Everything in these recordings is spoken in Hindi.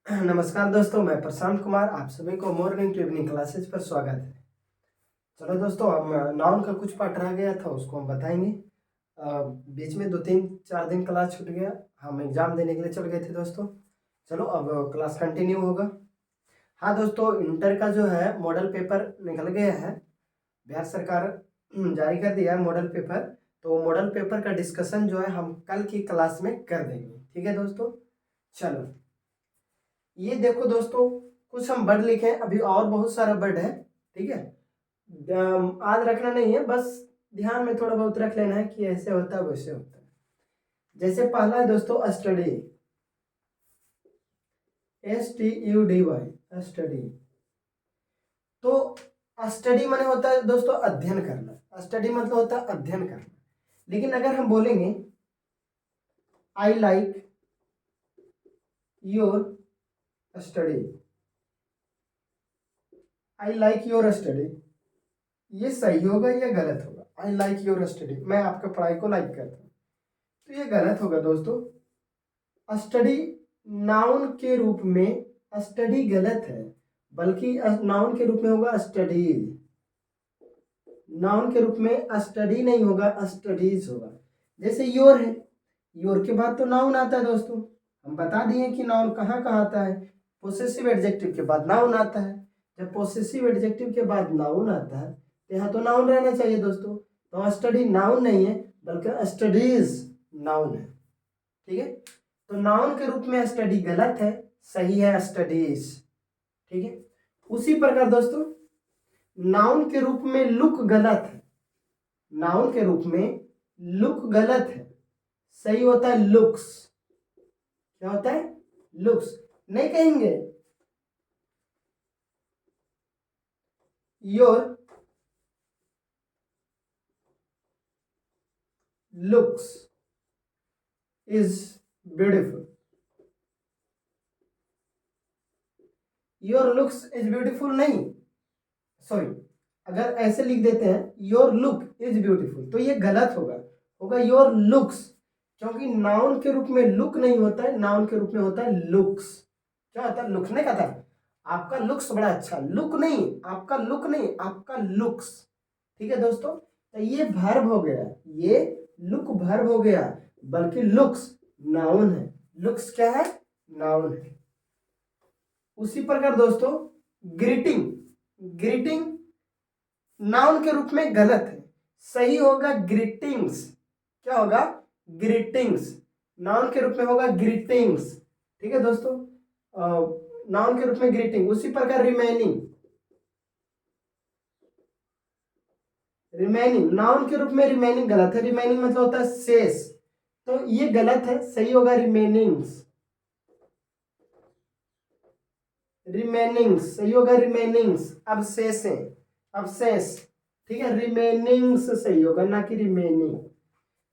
नमस्कार दोस्तों, मैं प्रशांत कुमार। आप सभी को मॉर्निंग टू इवनिंग क्लासेज पर स्वागत है। चलो दोस्तों, हम नाउन का कुछ पार्ट रह गया था, उसको हम बताएंगे। बीच में 2-3-4 दिन क्लास छूट गया, हम एग्ज़ाम देने के लिए चल गए थे दोस्तों। चलो अब क्लास कंटिन्यू होगा। हाँ दोस्तों, इंटर का जो है मॉडल पेपर निकल गया है। बिहार सरकार जारी कर दिया है मॉडल पेपर। तो मॉडल पेपर का डिस्कशन जो है हम कल की क्लास में कर देंगे। ठीक है दोस्तों। चलो, ये देखो दोस्तों, कुछ हम वर्ड लिखे हैं, अभी और बहुत सारा वर्ड है। ठीक है, आज रखना नहीं है, बस ध्यान में थोड़ा बहुत रख लेना है कि ऐसे होता है वैसे होता है। जैसे पहला है दोस्तों स्टडी, STUDY, स्टडी। तो स्टडी माने होता है दोस्तों अध्ययन करना। स्टडी मतलब होता है अध्ययन करना। लेकिन अगर हम बोलेंगे I like your study, I like your study, ये सही होगा या गलत होगा? आई लाइक योर स्टडी, मैं आपका पढ़ाई को लाइक करता हूँ, तो ये गलत होगा दोस्तों। स्टडी नाउन के रूप में स्टडी गलत है, बल्कि नाउन के रूप में होगा स्टडी। नाउन के रूप में स्टडी नहीं होगा, स्टडीज होगा। जैसे योर है, योर के बाद तो नाउन आता है दोस्तों। हम बता दिए कि नाउन कहाँ कहाँ आता है। पोसेसिव एडजेक्टिव के बाद नाउन आता है। जब पोसेसिव एडजेक्टिव के बाद नाउन आता है तो यहाँ तो नाउन रहना चाहिए दोस्तों। तो स्टडी नाउन नहीं है, बल्कि स्टडीज नाउन है। ठीक है, तो नाउन के रूप में स्टडी गलत है, सही है स्टडीज। ठीक है, उसी प्रकार दोस्तों नाउन के रूप में लुक गलत है। नाउन के रूप में लुक गलत है, सही होता है लुक्स। क्या होता है? लुक्स। नहीं कहेंगे your looks is beautiful. Your looks is beautiful नहीं, सॉरी, अगर ऐसे लिख देते हैं योर लुक इज ब्यूटीफुल तो ये गलत होगा। होगा योर लुक्स, क्योंकि नाउन के रूप में लुक नहीं होता है, नाउन के रूप में होता है लुक्स। क्या होता है? लुक्स नहीं कहता आपका लुक्स बड़ा अच्छा, लुक नहीं, आपका लुक नहीं, आपका लुक्स। ठीक है दोस्तों, तो ये वर्ब हो गया, ये लुक वर्ब हो गया, बल्कि लुक्स नाउन है। लुक्स क्या है? नाउन है। उसी प्रकार दोस्तों ग्रीटिंग, ग्रीटिंग नाउन के रूप में गलत है, सही होगा ग्रीटिंग्स। क्या होगा? ग्रीटिंग्स। नाउन के रूप में होगा ग्रीटिंग्स। ठीक है दोस्तों, नाउन के रूप में ग्रीटिंग। उसी प्रकार रिमेनिंग, रिमेनिंग नाउन के रूप में रिमेनिंग गलत है। रिमेनिंग मतलब होता है शेष, तो ये गलत है, सही होगा रिमेनिंग्स। रिमेनिंग्स सही होगा, रिमेनिंग्स। अब शेष है, अब शेष। ठीक है, रिमेनिंग्स सही होगा, ना कि रिमेनिंग।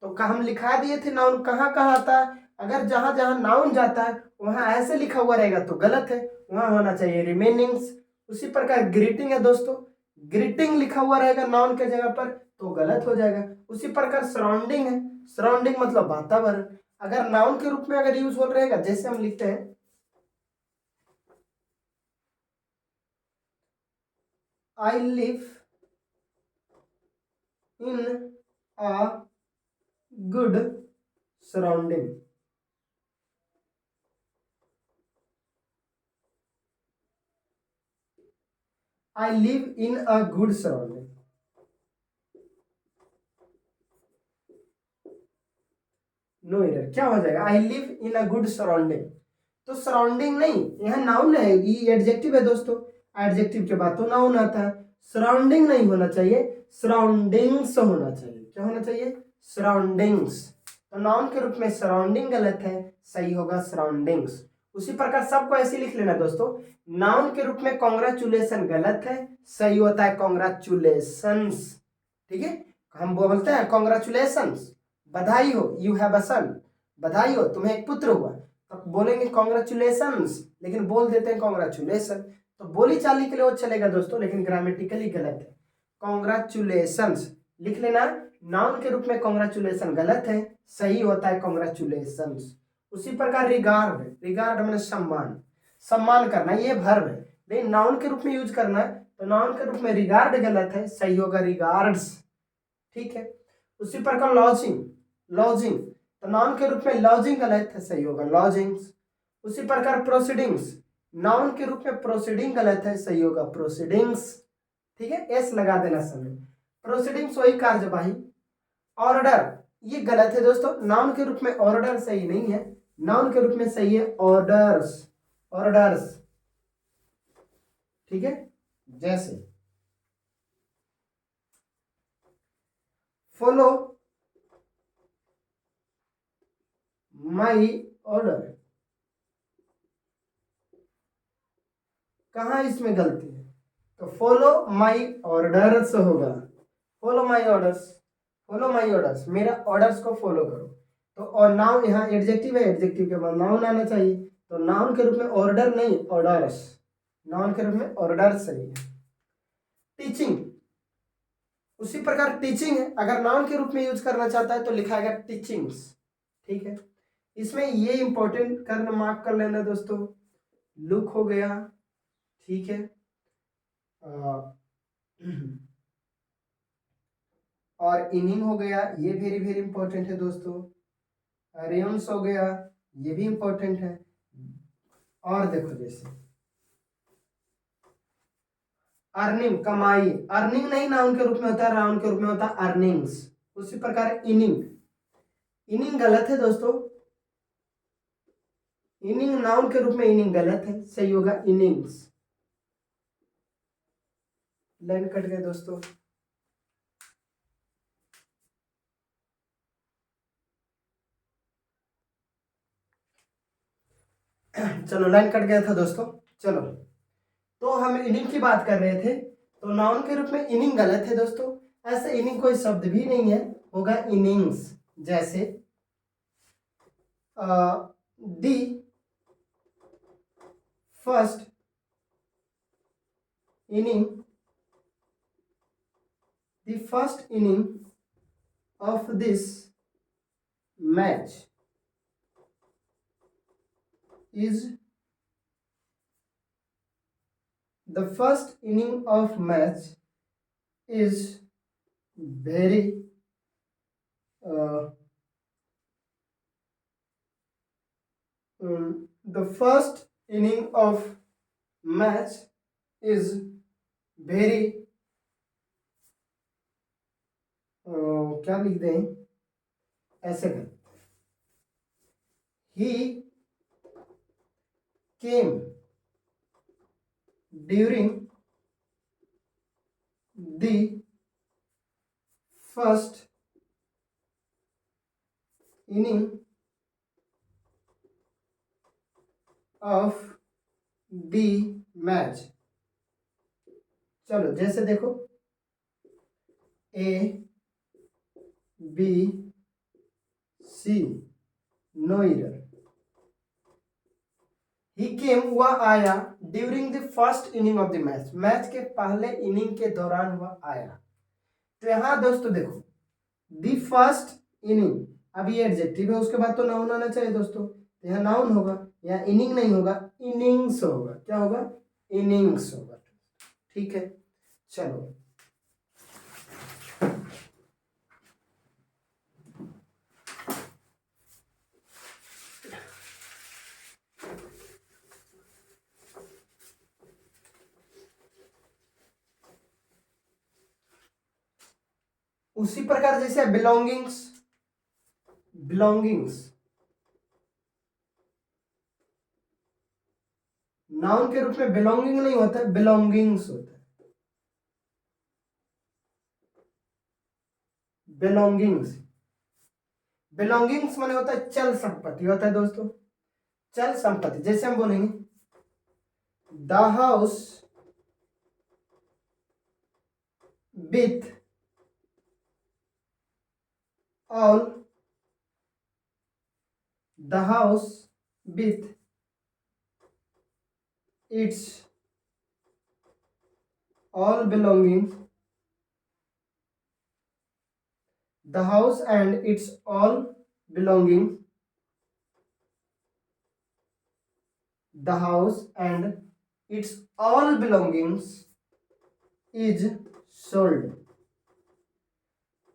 तो हम लिखा दिए थे नाउन कहाँ कहाँ आता है। अगर जहां जहां नाउन जाता है वहां ऐसे लिखा हुआ रहेगा तो गलत है, वहां होना चाहिए रिमेनिंग्स। उसी प्रकार ग्रीटिंग है दोस्तों, ग्रीटिंग लिखा हुआ रहेगा नाउन के जगह पर तो गलत हो जाएगा। उसी प्रकार सराउंडिंग है, सराउंडिंग मतलब वातावरण। अगर नाउन के रूप में अगर यूज हो रहेगा, जैसे हम लिखते हैं I live in a good surrounding. I live in a good surrounding. No error, क्या हो जाएगा? I live in a good surrounding. तो सराउंडिंग नहीं, यहाँ नाउन है, ये एडजेक्टिव है दोस्तों। एडजेक्टिव के बाद तो नाउन आता है। सराउंडिंग नहीं होना चाहिए, सराउंडिंग्स होना चाहिए। क्या होना चाहिए? सराउंडिंग्स। तो नाउन के रूप में सराउंडिंग गलत है, सही होगा सराउंडिंग्स। उसी प्रकार सबको ऐसे लिख लेना दोस्तों। नाउन के रूप में कॉन्ग्रेचुलेशन गलत है, सही होता है कॉन्ग्रेचुलेशंस। ठीक है, हम बोलते हैं कॉन्ग्रेचुलेशंस, बधाई हो, यू हैव अ सन, बधाई हो तुम्हें एक पुत्र हुआ। तो बोलेंगे कॉन्ग्रेचुलेशंस, लेकिन बोल देते हैं कॉन्ग्रेचुलेशन। तो बोली चाली के लिए वो चलेगा दोस्तों, लेकिन ग्रामेटिकली गलत है। कॉन्ग्रेचुलेशंस लिख लेना। नाउन के रूप में कॉन्ग्रेचुलेशन गलत है, सही होता है कॉन्ग्रेचुलेशंस। उसी प्रकार रिगार्ड, रिगार्ड मैंने सम्मान, सम्मान करना, ये वर्ब है, लेकिन नाउन के रूप में यूज करना है तो नाउन के रूप में रिगार्ड गलत है, सही होगा रिगार्ड्स। ठीक है। उसी प्रकार लॉजिंग, लॉजिंग तो नाउन के रूप में लॉजिंग गलत है, सही होगा लॉजिंग्स। उसी प्रकार प्रोसीडिंग्स, नाउन के रूप में प्रोसीडिंग गलत है, सही होगा प्रोसीडिंग्स। ठीक है, एस लगा देना समय। प्रोसीडिंग्स वही कार्यवाही। ऑर्डर ये गलत है दोस्तों, नाउन के रूप में ऑर्डर सही नहीं है, नाउन के रूप में सही है ऑर्डर्स, ऑर्डर्स। ठीक है। जैसे फॉलो माई ऑर्डर, कहां इसमें गलती है, तो फॉलो माई ऑर्डर्स होगा, follow my orders, follow my orders, मेरा ऑर्डर्स को फॉलो करो। तो और नाउन यहाँ एडजेक्टिव है, एडजेक्टिव के बाद नाउन आना चाहिए, तो नाउन के रूप में ऑर्डर नहीं ऑर्डर्स, नाउन के रूप में ऑर्डर्स सही है। टीचिंग उसी प्रकार टीचिंग है, अगर नाउन के रूप में यूज करना चाहता है तो लिखाएगा टीचिंग्स। ठीक है। इसमें ये इंपॉर्टेंट करना मार्क कर लेना दोस्तों, लुक हो गया, ठीक है, और इनिंग हो गया, ये वेरी वेरी इंपॉर्टेंट है दोस्तों, रेयंस हो गया, ये भी इंपॉर्टेंट है। और देखो जैसे अर्निंग कमाई, अर्निंग नहीं नाउन के रूप में होता है, नाउन के रूप में होता है अर्निंग्स। उसी प्रकार इनिंग, इनिंग गलत है दोस्तों, इनिंग नाउन के रूप में इनिंग गलत है, सही होगा इनिंग्स। लाइन कट गए दोस्तों, चलो लाइन कट गया था दोस्तों। चलो तो हम इनिंग की बात कर रहे थे, तो नाउन के रूप में इनिंग गलत है दोस्तों, ऐसे इनिंग कोई शब्द भी नहीं है, होगा इनिंग्स। जैसे the first inning, the first inning of this match is the first inning of match is very the first inning of match is very क्या लिख दें ऐसे कर, he came during the first inning of the match. चलो जैसे देखो A B C, no error. He came वह आया, during the first inning of the match, match के पहले इनिंग के दौरान वह आया। तो यहां दोस्तों देखो द फर्स्ट इनिंग, अब ये एडजेक्टिव है, उसके बाद तो नाउन आना चाहिए दोस्तों, तो यहाँ नाउन होगा, यहाँ इनिंग नहीं होगा इनिंग्स होगा, क्या होगा इनिंग्स होगा। ठीक है। चलो उसी प्रकार जैसे बिलोंगिंग्स, बिलोंगिंग्स नाउन के रूप में बिलोंगिंग नहीं होता है, बिलोंगिंग्स होता है, बिलोंगिंग्स। बिलोंगिंग्स माने होता है चल संपत्ति होता है दोस्तों, चल संपत्ति। जैसे हम बोलेंगे the house with all, the house with its all belongings, the house and its all belongings the house and it's all belongings is sold.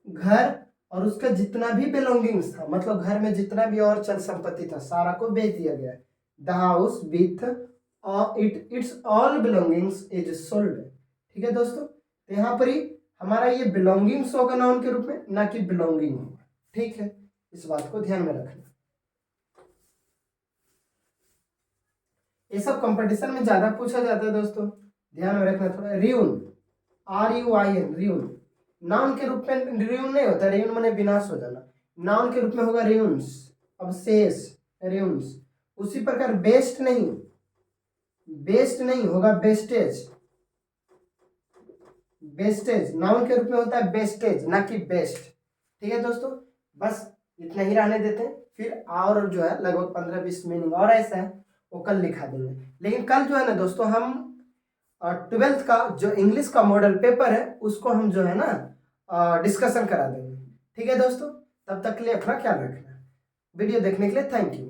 घर और उसका जितना भी बिलोंगिंग्स था, मतलब घर में जितना भी और चल संपत्ति था, सारा को बेच दिया गया। The house with its all belongings is sold. ठीक है दोस्तों, तो यहाँ पर ही हमारा ये बिलोंगिंग्स होगा नाउन के रूप में, ना कि बिलोंगिंग होगा। ठीक है, इस बात को ध्यान में रखना। ये सब कंपटीशन में ज्यादा पूछा जाता है दोस्तों, ध्यान में रखना थोड़ा। रियून, RUIN, रियून नाउन के रूप में रियून नहीं होता, रियून माने विनाश हो जाना। नाउन के रूप में होगा रियून्स, अवशेष, रियून्स। उसी प्रकार बेस्ट नहीं, बेस्ट नहीं होगा बेस्टेज। बेस्टेज नाउन के रूप में होता है बेस्टेज, ना कि बेस्ट। ठीक है दोस्तों, बस इतना ही रहने देते हैं, फिर और जो है लगभग 15-20 मीनिंग और ऐसा है वो कल लिखा देंगे। लेकिन कल जो है ना दोस्तों, हम 12th का जो इंग्लिश का मॉडल पेपर है उसको हम जो है ना डिस्कशन करा देंगे। ठीक है दोस्तों, तब तक के लिए अपना ख्याल रखना। वीडियो देखने के लिए थैंक यू।